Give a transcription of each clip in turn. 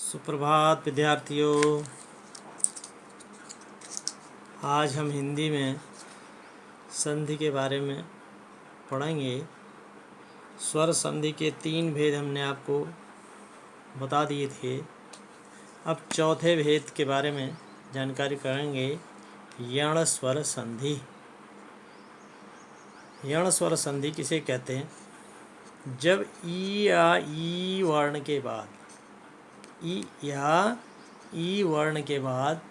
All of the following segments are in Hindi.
सुप्रभात विद्यार्थियों। आज हम हिंदी में संधि के बारे में पढ़ेंगे। स्वर संधि के 3 भेद हमने आपको बता दिए थे। अब चौथे भेद के बारे में जानकारी करेंगे। यण स्वर संधि। यण स्वर संधि किसे कहते हैं? जब ई या ई वर्ण के बाद ई या ई वर्ण के बाद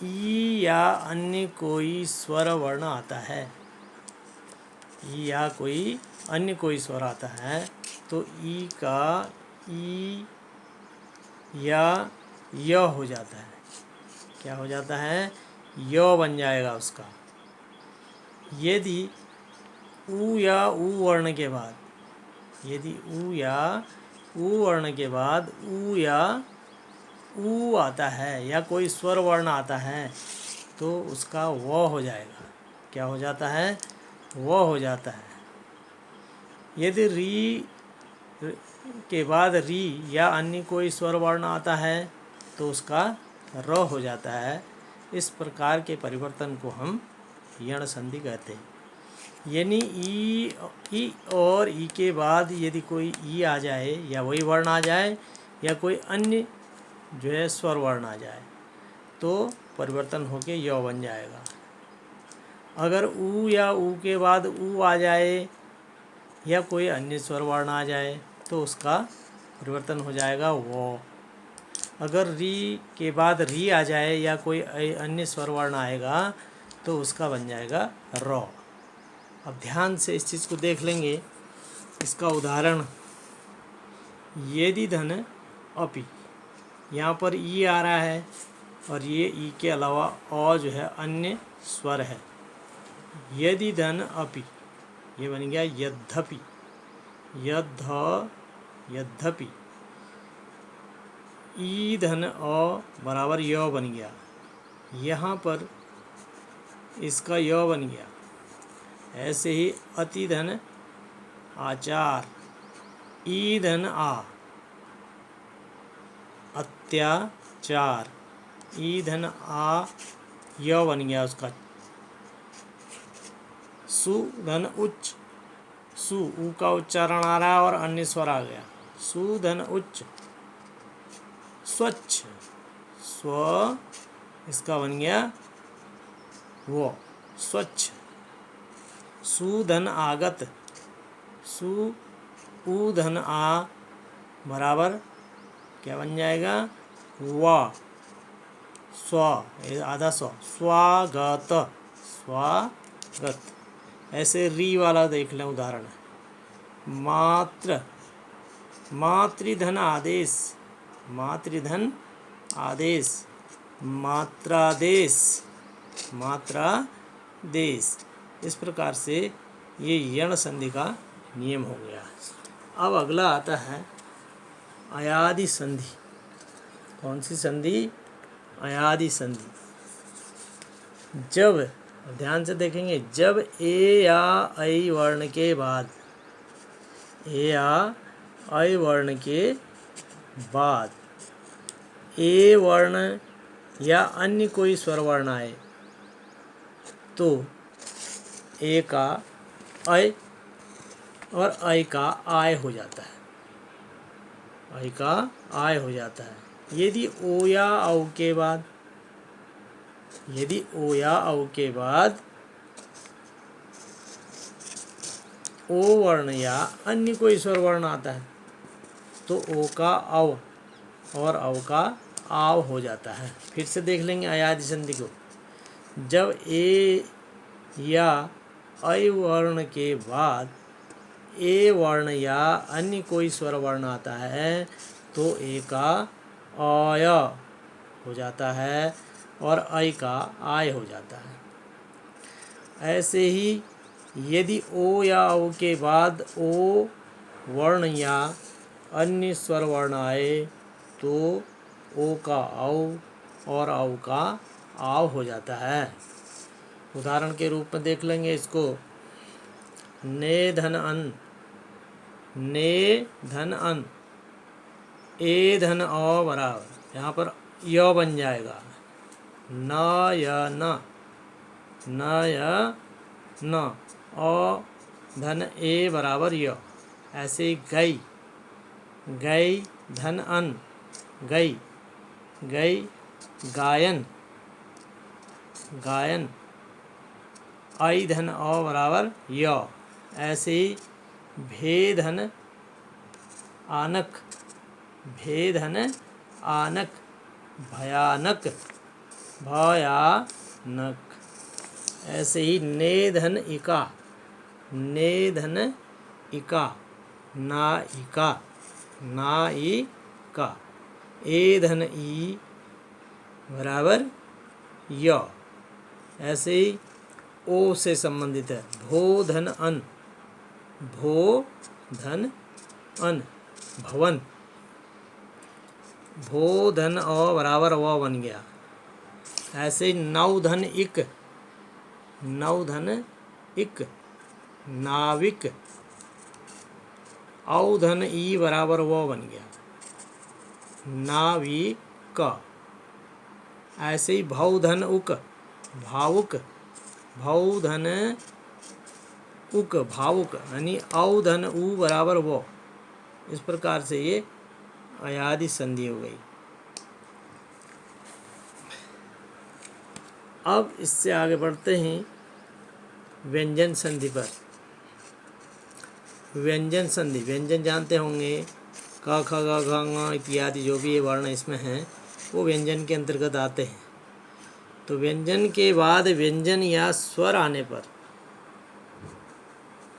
ई या अन्य कोई स्वर वर्ण आता है, ई या कोई अन्य कोई स्वर आता है तो ई का ई या य हो जाता है। क्या हो जाता है? य बन जाएगा उसका। यदि ऊ या ऊ वर्ण के बाद ऊ या ऊ वर्ण के बाद ऊ या ऊ आता है या कोई स्वर वर्ण आता है तो उसका व हो जाएगा। क्या हो जाता है? व हो जाता है। यदि री के बाद री या अन्य कोई स्वर वर्ण आता है तो उसका र हो जाता है। इस प्रकार के परिवर्तन को हम यण संधि कहते हैं। यानी ई और ई के बाद यदि कोई ई आ जाए या वही वर्ण आ जाए या कोई अन्य जो है स्वर वर्ण आ जाए तो परिवर्तन होके य बन जाएगा। अगर ऊ या ऊ के बाद ऊ आ जाए या कोई अन्य स्वर वर्ण आ जाए तो उसका परिवर्तन हो जाएगा वो। अगर री के बाद री आ जाए या कोई अन्य स्वर वर्ण आएगा तो उसका बन जाएगा र। अब ध्यान से इस चीज़ को देख लेंगे। इसका उदाहरण यदि धन अपि, यहाँ पर ई आ रहा है और ये ई के अलावा और जो है अन्य स्वर है। यदि धन अपि, ये बन गया यद्यपि। यद्यपि ई धन अ बराबर य बन गया। यहाँ पर इसका य बन गया। ऐसे ही अति धन आचार, ई धन आ अत्याचार, ई धन आ य बन गया उसका। सु धन उच्च, सु ऊ का उच्चारण आ रहा है और अन्य स्वर आ गया। सु धन उच्च स्वच्छ, स्व इसका बन गया वो स्वच्छ। सु धन आगत, सु ऊ धन आ बराबर क्या बन जाएगा? वा स्व, आधा स्व, स्वागत, स्वागत। ऐसे री वाला देख लें उदाहरण। मात्र, मातृधन आदेश, मातृधन आदेश, मात्रादेश, मात्रादेश। इस प्रकार से ये यण संधि का नियम हो गया। अब अगला आता है अयादि संधि। कौन सी संधि? अयादि संधि। जब, ध्यान से देखेंगे, जब ए या ऐ वर्ण के बाद, ए या ऐ वर्ण के बाद ए वर्ण या अन्य कोई स्वर वर्ण आए तो ए का ऐ और ऐ का आय हो जाता है। ऐ का आय हो जाता है। यदि ओ या औ के बाद, यदि ओ या औ के बाद ओ वर्ण या अन्य कोई स्वर वर्ण आता है तो ओ का औ और औ का आव हो जाता है। फिर से देख लेंगे अयादि संधि को। जब ए या ऐ वर्ण के बाद ए वर्ण या अन्य कोई स्वर वर्ण आता है तो ए का अय हो जाता है और ऐ का आय हो जाता है। ऐसे ही यदि ओ या औ के बाद ओ वर्ण या अन्य स्वर वर्ण आए तो ओ का औ और औ का आव हो जाता है। उदाहरण के रूप में देख लेंगे इसको। ने धन अन, ने धन अन, ए धन अ बराबर यहाँ पर य बन जाएगा, न य न, न य न, अ धन ए बराबर य। ऐसे ही गई, गई धन अन, गई, गई गायन, गायन, आई धन अ बराबर य। ऐसे ही भे धन आनक, भे धन आनक, भयानक, भयानक। ऐसे ही ने धन इका, ने धन इका, नाइका, नाइका, ए धन ई बराबर य। ऐसे ही ओ से संबंधित है, भो धन अन, भो धन अन, भवन, भो धन अ बराबर व बन गया। ऐसे ही नौ धन इक, नौ धन इक, नाविक, औ धन ई बराबर वो बन गया, नाविक। ऐसे ही भौ धन उक, भावुक, भौ धन उक, भावुक, यानी औ धन उ बराबर वो। इस प्रकार से ये अयादि संधि हो गई। अब इससे आगे बढ़ते हैं व्यंजन संधि पर। व्यंजन संधि, व्यंजन जानते होंगे, क ख ग घ ङ इत्यादि जो भी ये वर्ण इसमें हैं वो व्यंजन के अंतर्गत आते हैं। तो व्यंजन के बाद व्यंजन या स्वर आने पर,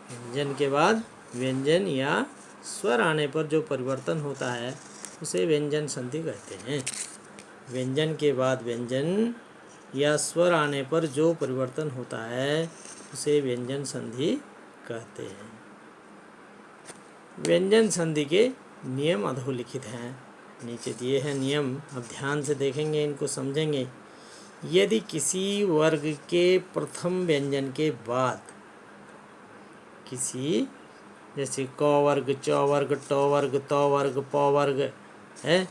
व्यंजन के बाद व्यंजन या स्वर आने पर जो परिवर्तन होता है उसे व्यंजन संधि कहते हैं। व्यंजन के बाद व्यंजन या स्वर आने पर जो परिवर्तन होता है उसे व्यंजन संधि कहते हैं। व्यंजन संधि के नियम अधोलिखित हैं, नीचे दिए हैं नियम। अब ध्यान से देखेंगे, इनको समझेंगे। यदि किसी वर्ग के प्रथम व्यंजन के बाद किसी, जैसे क वर्ग, च वर्ग, ट वर्ग, त वर्ग, प वर्ग है,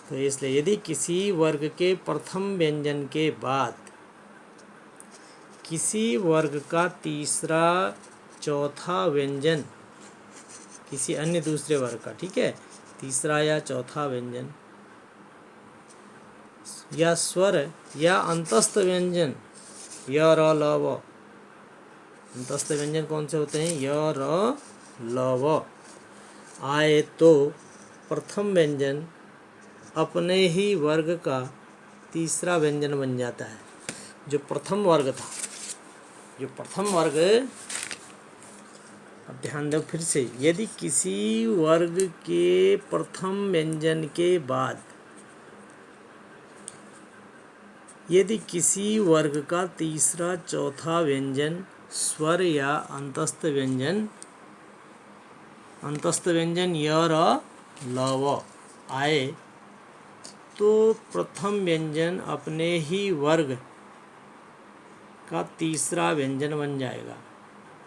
तो इसलिए यदि किसी वर्ग के प्रथम व्यंजन के बाद किसी वर्ग का तीसरा चौथा व्यंजन किसी अन्य दूसरे वर्ग का, ठीक है, तीसरा या चौथा व्यंजन या स्वर या अंतस्थ व्यंजन य र ल व, अंतस्थ व्यंजन कौन से होते हैं, य र ल व आए तो प्रथम व्यंजन अपने ही वर्ग का तीसरा व्यंजन बन जाता है। जो प्रथम वर्ग था, जो प्रथम वर्ग, अब ध्यान दो फिर से, यदि किसी वर्ग के प्रथम व्यंजन के बाद यदि किसी वर्ग का तीसरा चौथा व्यंजन स्वर या अंतस्थ व्यंजन य र ल व आए तो प्रथम व्यंजन अपने ही वर्ग का तीसरा व्यंजन बन जाएगा।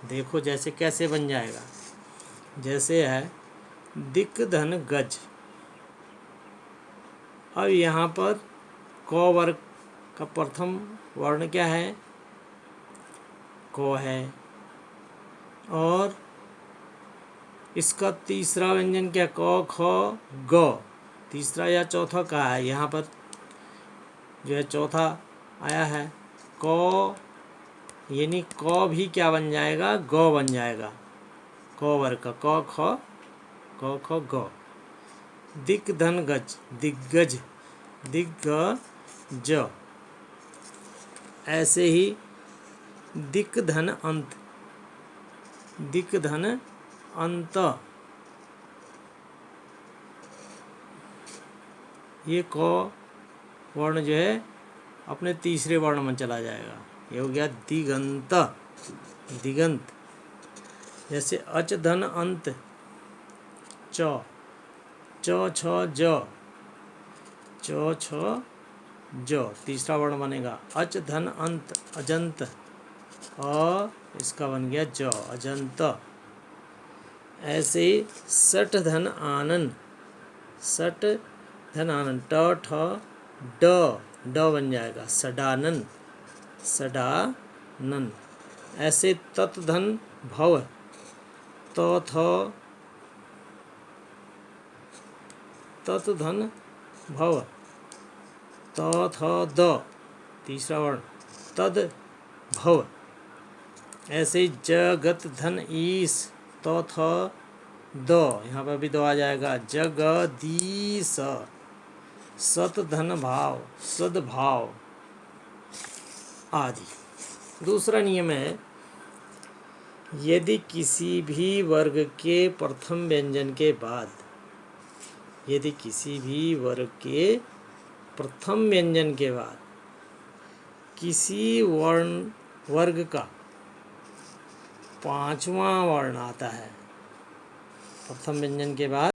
देखो जैसे कैसे बन जाएगा, जैसे है दिक धन गज। अब यहाँ पर क वर्ग का प्रथम वर्ण क्या है, क है, और इसका तीसरा व्यंजन क्या, क ख ग, तीसरा या चौथा का है, यहाँ पर जो है चौथा आया है क, यानी क भी क्या बन जाएगा, ग बन जाएगा, क वर्ग का, क ख ग। दिक धन गज, दिग्गज, दिग्गज। ऐसे ही दिक धन अंत, दिक धन अंत, ये क वर्ण जो है अपने तीसरे वर्ण में चला जाएगा, ये हो गया दिगंत, दिगंत। जैसे अच धन अंत च, च छ ज, च छ ज, तीसरा वर्ण बनेगा अच धन अंत अजंत, अ इसका बन गया ज, अजंत। ऐसे सठ धन आनन, सट धन आनन, ट ठ ड बन जाएगा सडानन, सडानन। ऐसे तत धन भव, त थ तत धन भव, त थ द, तीसरा वर्ण तद भव। ऐसे जगत धन ईस, तो थ द, यहाँ पर भी दो आ जाएगा जगदीश। सत धन भाव, सद्भाव आदि। दूसरा नियम है, यदि किसी भी वर्ग के प्रथम व्यंजन के बाद, यदि किसी भी वर्ग के प्रथम व्यंजन के बाद किसी वर्ग का पांचवा वर्ण आता है, प्रथम व्यंजन के बाद